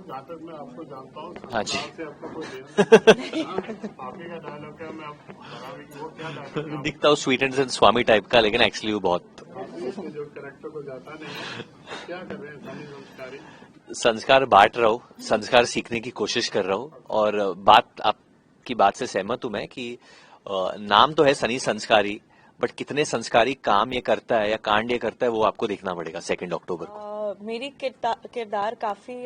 जहाँ तक मैं आपको जानता हूँ, हाँ जी। संस्कार से आपको कोई लेना नहीं है। आप ही का डायलॉग है, मैं आपको बता भी कि वो क्या डायलॉग है। दिखता हूँ स्वीट एंड स्वामी टाइप का, लेकिन एक्चुअली वो बहुत आपने इसमें जो कैरेक्टर को जाता नहीं है, तो क्या कर रहे हैं सनी संस्कारी? संस्कार बांट रहा हूँ, संस्कार सीखने की कोशिश कर रहा हूँ। और बात आपकी बात से सहमत हूं मैं कि नाम तो है सनी संस्कारी, बट कितने संस्कारी काम ये करता है या कांड ये करता है वो आपको देखना पड़ेगा 2 अक्टूबर को। मेरी किरदार काफी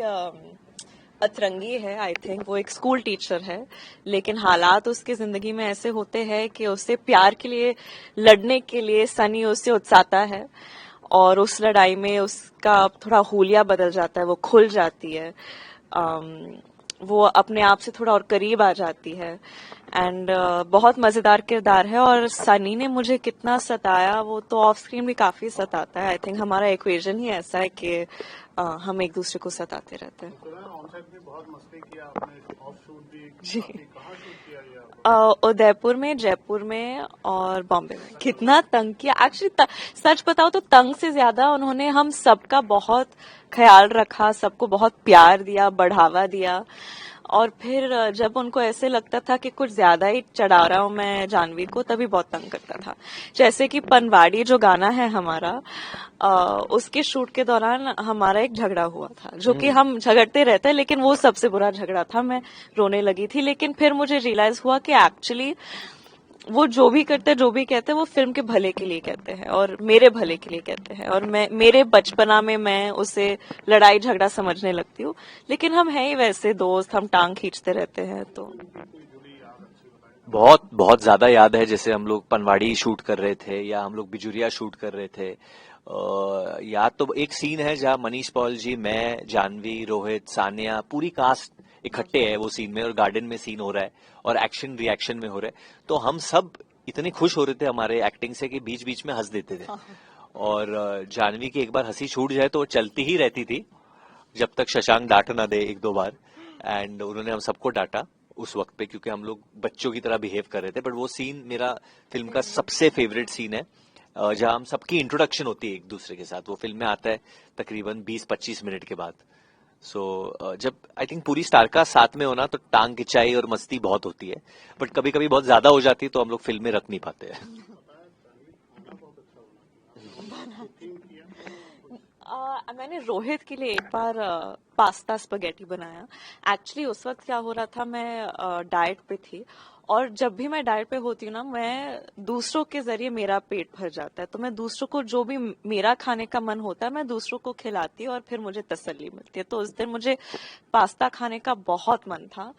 अतरंगी है। आई थिंक वो एक स्कूल टीचर है, लेकिन हालात उसकी जिंदगी में ऐसे होते हैं कि उससे प्यार के लिए लड़ने के लिए सनी उससे उत्साहता है, और उस लड़ाई में उसका थोड़ा हुलिया बदल जाता है, वो खुल जाती है, वो अपने आप से थोड़ा और करीब आ जाती है। एंड बहुत मजेदार किरदार है। और सनी ने मुझे कितना सताया वो तो ऑफ स्क्रीन भी काफी सताता है। आई थिंक हमारा इक्वेशन ही ऐसा है कि हम एक दूसरे को सताते रहते हैं। ऑन-सेट भी बहुत मस्ती किया आपने, ऑफ शूट भी जी। कहाँ शूट किया ये आपने? उदयपुर में, जयपुर में और बॉम्बे में। कितना तंग किया एक्चुअली, सच बताओ तो तंग से ज्यादा उन्होंने हम सबका बहुत ख्याल रखा, सबको बहुत प्यार दिया, बढ़ावा दिया। और फिर जब उनको ऐसे लगता था कि कुछ ज्यादा ही चढ़ा रहा हूं मैं जानवी को, तभी बहुत तंग करता था। जैसे कि पनवाड़ी जो गाना है हमारा, उसके शूट के दौरान हमारा एक झगड़ा हुआ था, जो कि हम झगड़ते रहते हैं, लेकिन वो सबसे बुरा झगड़ा था। मैं रोने लगी थी, लेकिन फिर मुझे रियलाइज हुआ कि एक्चुअली वो जो भी करते हैं, जो भी कहते हैं, वो फिल्म के भले के लिए कहते हैं और मेरे भले के लिए कहते हैं। और मेरे बचपना में मैं उसे लड़ाई झगड़ा समझने लगती हूँ, लेकिन हम हैं ही वैसे दोस्त, हम टांग खींचते रहते हैं। तो बहुत बहुत ज्यादा याद है। जैसे हम लोग पनवाड़ी शूट कर रहे थे या हम लोग बिजुरिया शूट कर रहे थे। याद तो एक सीन है जहाँ मनीष पॉल जी, मैं, जानवी, रोहित, सानिया, पूरी कास्ट इकट्ठे है वो सीन में, और गार्डन में सीन हो रहा है और एक्शन रिएक्शन में हो रहा है। तो हम सब इतने खुश हो रहे थे हमारे एक्टिंग से कि बीच बीच में हंस देते थे। और जानवी की एक बार हंसी छूट जाए तो वो चलती ही रहती थी जब तक शशांक डांट ना दे 1-2 बार। एंड उन्होंने हम सबको डांटा उस वक्त पे, क्योंकि हम लोग बच्चों की तरह बिहेव कर रहे थे। बट वो सीन मेरा फिल्म का सबसे फेवरेट सीन है, जहां हम सबकी इंट्रोडक्शन होती है एक दूसरे के साथ। वो फिल्म में आता है तकरीबन 20-25 मिनट के बाद। सो जब आई थिंक पूरी स्टार का साथ में होना तो टांग खिंचाई और मस्ती बहुत होती है, बट कभी कभी बहुत ज्यादा हो जाती है तो हम लोग फिल्म में रख नहीं पाते हैं। मैंने रोहित के लिए एक बार पास्ता स्पगेटी बनाया। एक्चुअली उस वक्त क्या हो रहा था, मैं डाइट पे थी, और जब भी मैं डाइट पे होती हूँ ना, मैं दूसरों के जरिए मेरा पेट भर जाता है, तो मैं दूसरों को जो भी मेरा खाने का मन होता है मैं दूसरों को खिलाती हूँ और फिर मुझे तसल्ली मिलती है। तो उस दिन मुझे पास्ता खाने का बहुत मन था,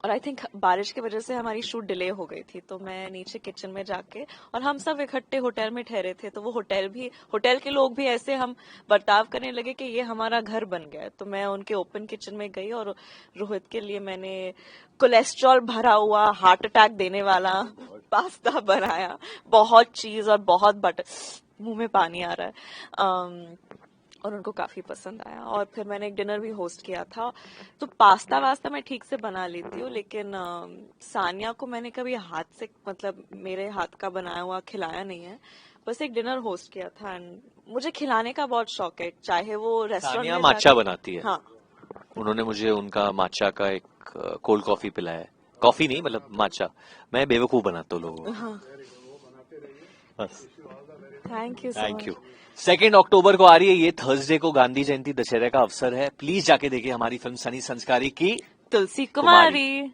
और आई थिंक बारिश की वजह से हमारी शूट डिले हो गई थी। तो मैं नीचे किचन में जाके, और हम सब इकट्ठे होटल में ठहरे थे, तो वो होटल के लोग भी ऐसे हम बर्ताव करने लगे कि ये हमारा घर बन गया है। तो मैं उनके ओपन किचन में गई और रोहित के लिए मैंने कोलेस्ट्रॉल भरा हुआ, हार्ट अटैक देने वाला पास्ता बनाया। बहुत चीज और बहुत बटर, मुंह में पानी आ रहा है। और उनको काफी पसंद आया। और फिर मैंने एक डिनर भी होस्ट किया था। तो पास्ता वास्ता मैं ठीक से बना लेती हूँ, लेकिन सानिया को मैंने कभी हाथ से, मतलब मेरे हाथ का बनाया हुआ खिलाया नहीं है। बस एक डिनर होस्ट किया था, एंड मुझे खिलाने का बहुत शौक है, चाहे वो रेस्टोरेंट सानिया में माचा बनाती है। हाँ, उन्होंने मुझे उनका माचा का एक कोल्ड कॉफी पिलाया है। कॉफी नहीं, मतलब माचा। मैं बेवकूफ बनाता हूँ लोगों को। हाँ। बस। Thank you so thank you. Much. 2 अक्टूबर को आ रही है, ये थर्सडे को गांधी जयंती दशहरा का अवसर है। प्लीज जाके देखिए हमारी फिल्म सनी संस्कारी की तुलसी कुमारी। कुमारी।